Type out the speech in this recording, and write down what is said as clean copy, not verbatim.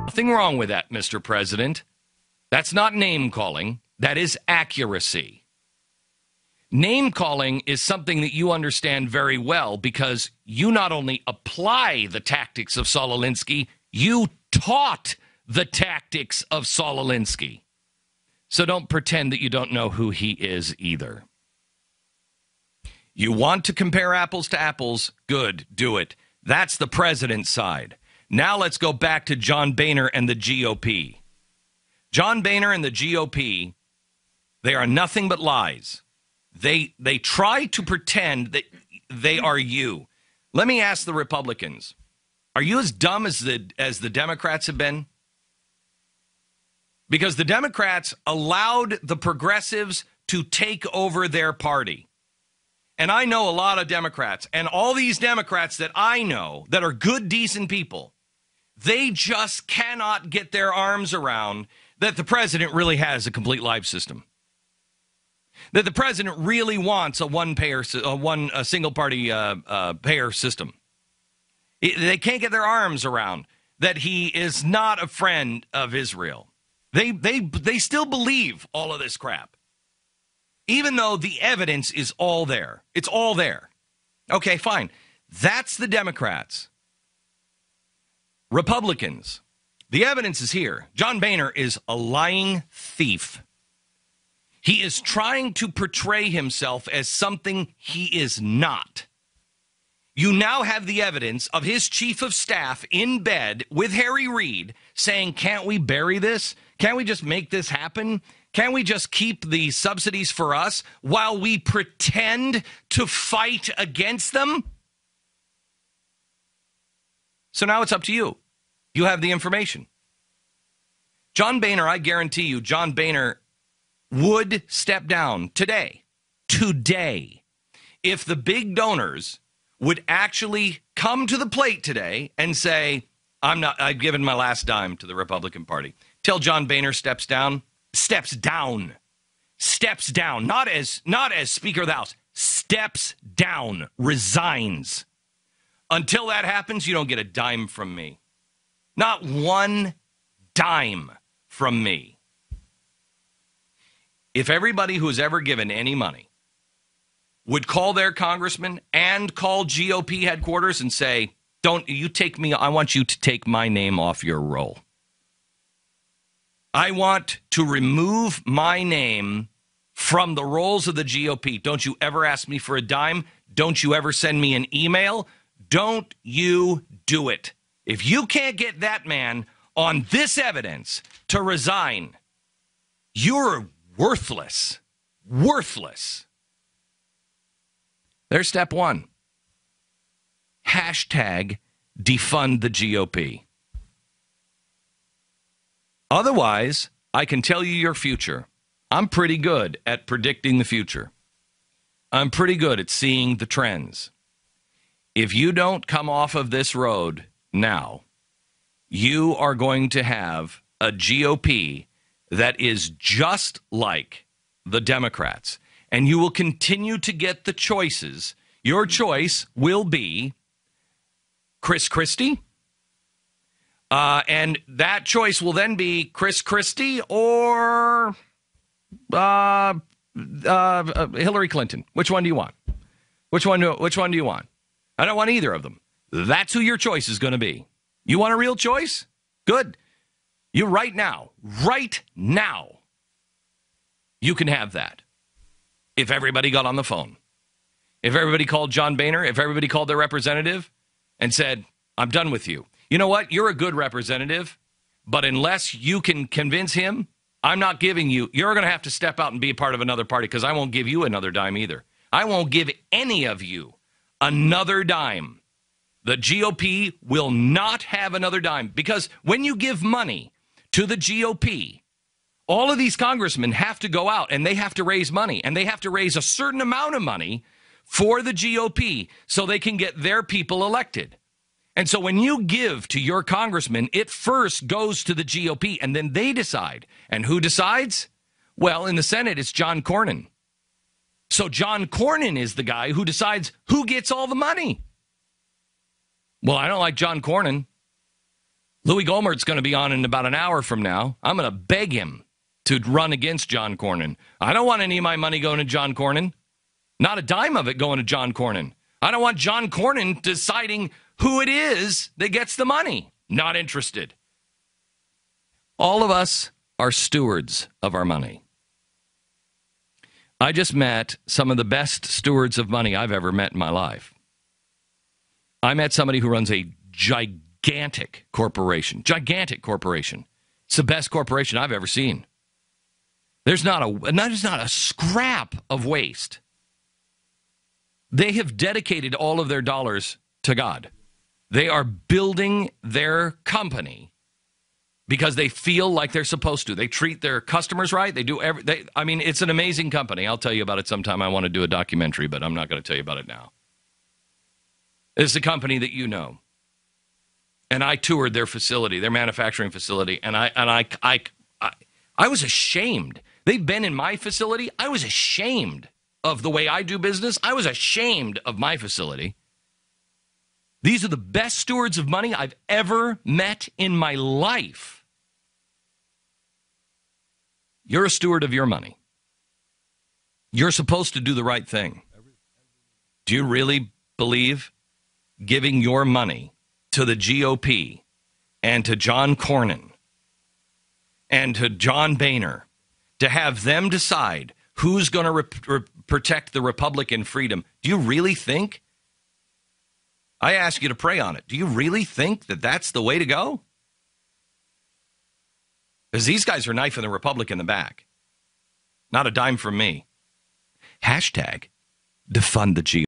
Nothing wrong with that, Mr. President. That's not name-calling. That is accuracy. Name-calling is something that you understand very well because you not only apply the tactics of Saul Alinsky, you taught the tactics of Saul Alinsky. So don't pretend that you don't know who he is either. You want to compare apples to apples? Good, do it. That's the president's side. Now let's go back to John Boehner and the GOP. John Boehner and the GOP, they are nothing but lies. They try to pretend that they are you. Let me ask the Republicans, are you as dumb as the Democrats have been? Because the Democrats allowed the progressives to take over their party. And I know a lot of Democrats, and all these Democrats that I know that are good, decent people, they just cannot get their arms around that the president really has a complete life system. That the president really wants a single-party payer system. They can't get their arms around that he is not a friend of Israel. They still believe all of this crap. Even though the evidence is all there. It's all there. Okay, fine. That's the Democrats. Republicans, the evidence is here. John Boehner is a lying thief. He is trying to portray himself as something he is not. You now have the evidence of his chief of staff in bed with Harry Reid saying, can't we bury this? Can't we just make this happen? Can't we just keep the subsidies for us while we pretend to fight against them? So now it's up to you. You have the information. John Boehner, I guarantee you, John Boehner would step down today, if the big donors would actually come to the plate today and say, I've given my last dime to the Republican Party. Till John Boehner steps down, not as Speaker of the House, steps down, resigns. Until that happens, you don't get a dime from me. Not one dime from me. If everybody who's ever given any money would call their congressman and call GOP headquarters and say, don't you take me, I want you to take my name off your roll. I want to remove my name from the rolls of the GOP. Don't you ever ask me for a dime. Don't you ever send me an email. Don't you do it. If you can't get that man on this evidence to resign, you're worthless. Worthless. There's step one. Hashtag defund the GOP. Otherwise, I can tell you your future. I'm pretty good at predicting the future. I'm pretty good at seeing the trends. If you don't come off of this road now, you are going to have a GOP that is just like the Democrats. And you will continue to get the choices. Your choice will be Chris Christie. And that choice will then be Chris Christie or Hillary Clinton. Which one do you want? Which one do you want? I don't want either of them. That's who your choice is going to be. You want a real choice? Good. You right now, you can have that. If everybody got on the phone, if everybody called John Boehner, if everybody called their representative and said, I'm done with you. You know what? You're a good representative, but unless you can convince him, I'm not giving you, you're going to have to step out and be a part of another party because I won't give you another dime either. I won't give any of you another dime. The GOP will not have another dime because when you give money to the GOP, all of these congressmen have to go out and they have to raise money, and they have to raise a certain amount of money for the GOP so they can get their people elected. And so when you give to your congressman, it first goes to the GOP and then they decide. And who decides? Well, in the Senate, it's John Cornyn. So John Cornyn is the guy who decides who gets all the money. Well, I don't like John Cornyn. Louis Gohmert's going to be on in about an hour from now. I'm going to beg him to run against John Cornyn. I don't want any of my money going to John Cornyn. Not a dime of it going to John Cornyn. I don't want John Cornyn deciding who it is that gets the money. Not interested. All of us are stewards of our money. I just met some of the best stewards of money I've ever met in my life. I met somebody who runs a gigantic corporation. Gigantic corporation. It's the best corporation I've ever seen. There's not a scrap of waste. They have dedicated all of their dollars to God. They are building their company because they feel like they're supposed to. They treat their customers right. They do it's an amazing company. I'll tell you about it sometime. I want to do a documentary, but I'm not going to tell you about it now. It's a company that you know. And I toured their facility, their manufacturing facility, and I was ashamed. They've been in my facility. I was ashamed of the way I do business. I was ashamed of my facility. These are the best stewards of money I've ever met in my life. You're a steward of your money. You're supposed to do the right thing. Do you really believe giving your money to the GOP and to John Cornyn and to John Boehner to have them decide who's going to protect the Republican freedom? Do you really think? I ask you to pray on it. Do you really think that that's the way to go? Because these guys are knifing the Republic in the back. Not a dime from me. Hashtag defund the GOP.